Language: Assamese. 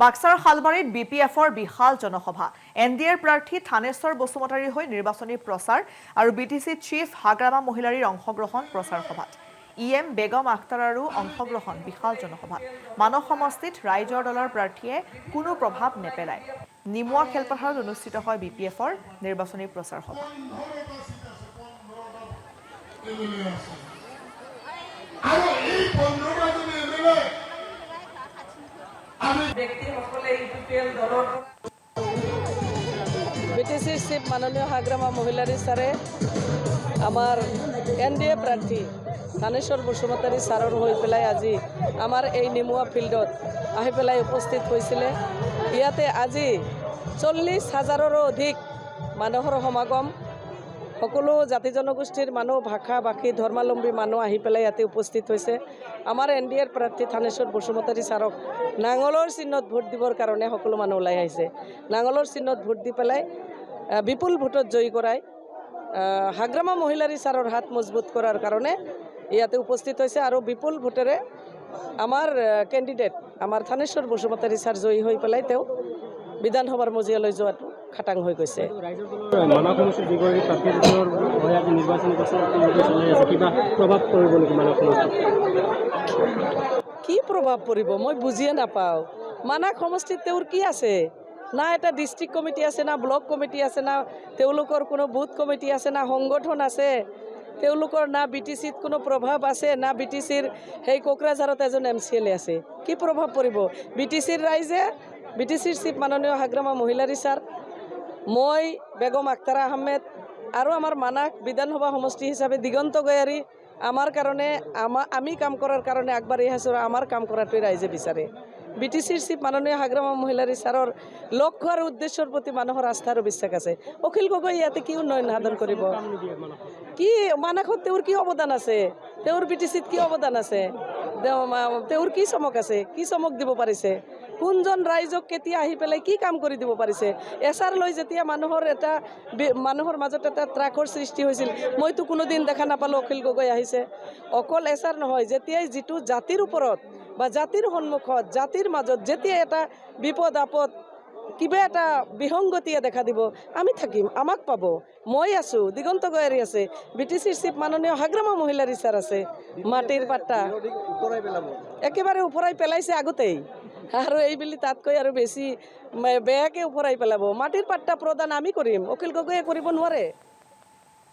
বাক্সাৰ শালবাৰীত বিপিএফৰ বিশাল জনসভা এনডিএৰ প্ৰাৰ্থী থানেশ্বৰ বসুমতাৰীৰ হৈ নিৰ্বাচনী প্ৰচাৰ আৰু বিটিচি চিফ হাগ্ৰামা মহিলাৰীৰ অংশগ্ৰহণ প্ৰচাৰ সভাত ইএম বেগম আখতাৰাৰো অংশগ্ৰহণ বিশাল জনসভাত মানস সমষ্টিত ৰাইজৰ দলৰ প্ৰাৰ্থীয়ে কোনো প্ৰভাৱ নেপেলায় নিমুৱা খেলপথাৰত অনুষ্ঠিত হয় বিপিএফৰ নিৰ্বাচনী প্ৰচাৰ সভা বিটিসিৰ চিফ মাননীয় হাগ্ৰামা মহিলাৰী স্যাৰে আমাৰ এনডিএ প্ৰাৰ্থী থানেশ্বৰ বসুমতাৰী ছাৰৰ হৈ পেলাই আজি আমাৰ এই নিমুৱা ফিল্ডত আহি পেলাই উপস্থিত হৈছিলে ইয়াতে আজি 40,000ৰো অধিক মানুহৰ সমাগম সকলো জাতি জনগোষ্ঠীৰ মানুহ ভাষা ভাষী ধৰ্মাৱলম্বী মানুহ আহি পেলাই ইয়াতে উপস্থিত হৈছে আমাৰ এনডিএৰ প্ৰাৰ্থী থানেশ্বৰ বসুমতাৰী ছাৰক নাঙলৰ চিহ্নত ভোট দিবৰ কাৰণে সকলো মানুহ ওলাই আহিছে নাঙলৰ চিহ্নত ভোট দি পেলাই বিপুল ভোটত জয়ী কৰাই হাগ্ৰামা মহিলাৰী ছাৰৰ হাত মজবুত কৰাৰ কাৰণে ইয়াতে উপস্থিত হৈছে আৰু বিপুল ভোটেৰে আমাৰ কেণ্ডিডেট আমাৰ থানেশ্বৰ বসুমতাৰী ছাৰ জয়ী হৈ পেলাই তেওঁ বিধানসভাৰ মজিয়ালৈ যোৱাটো খাটাং হৈ গৈছে কি প্ৰভাৱ পৰিব মই বুজিয়ে নাপাওঁ মানাক সমষ্টিত তেওঁৰ কি আছে না এটা ডিস্ট্ৰিক্ট কমিটি আছে না ব্লক কমিটি আছে না তেওঁলোকৰ কোনো বুথ কমিটি আছে না সংগঠন আছে তেওঁলোকৰ না বিটিচিত কোনো প্ৰভাৱ আছে না বিটিচিৰ সেই কোকৰাঝাৰত এজন এমচিএলএ আছে কি প্ৰভাৱ পৰিব বিটিচিৰ ৰাইজে বিটিচিৰ চিফ মাননীয় হাগ্ৰামা মহিলাৰী ছাৰ মই বেগম আখতাৰা আহমেদ আৰু আমাৰ মানাক বিধানসভা সমষ্টি হিচাপে দিগন্ত গয়াৰী আমাৰ কাৰণে আমি কাম কৰাৰ কাৰণে আগবাঢ়ি আহিছোঁ আমাৰ কাম কৰাটোৱে ৰাইজে বিচাৰে বিটিচিৰ চিফ মাননীয় হাগ্ৰামা মহিলাৰী ছাৰৰ লক্ষ্য আৰু উদ্দেশ্যৰ প্ৰতি মানুহৰ আস্থা আৰু বিশ্বাস আছে অখিল গগৈ ইয়াতে কি উন্নয়ন সাধন কৰিব কি মানাকত তেওঁৰ কি অৱদান আছে তেওঁৰ বিটিচিত কি অৱদান আছে তেওঁৰ কি চমক আছে কি চমক দিব পাৰিছে কোনজন ৰাইজক কেতিয়া আহি পেলাই কি কাম কৰি দিব পাৰিছে এছাৰ লৈ যেতিয়া মানুহৰ মাজত এটা ত্ৰাসৰ সৃষ্টি হৈছিল মইতো কোনোদিন দেখা নাপালোঁ অখিল গগৈ আহিছে অকল এছাৰ নহয় যেতিয়াই যিটো জাতিৰ ওপৰত বা জাতিৰ সন্মুখত জাতিৰ মাজত যেতিয়া এটা বিপদ আপদ কিবা এটা বিসংগতিয়ে দেখা দিব আমি থাকিম আমাক পাব মই আছোঁ দিগন্ত গয়াৰী আছে বিটিচিৰ চিফ মাননীয় হাগ্ৰামা মহিলাৰী ছাৰ আছে মাটিৰ পাট্টা একেবাৰে ওপৰাই পেলাইছে আগতেই আৰু এইবুলি তাতকৈ আৰু বেছি বেয়াকৈ ওপৰাই পেলাব মাটিৰ পাট্টা প্ৰদান আমি কৰিম অখিল গগৈয়ে কৰিব নোৱাৰে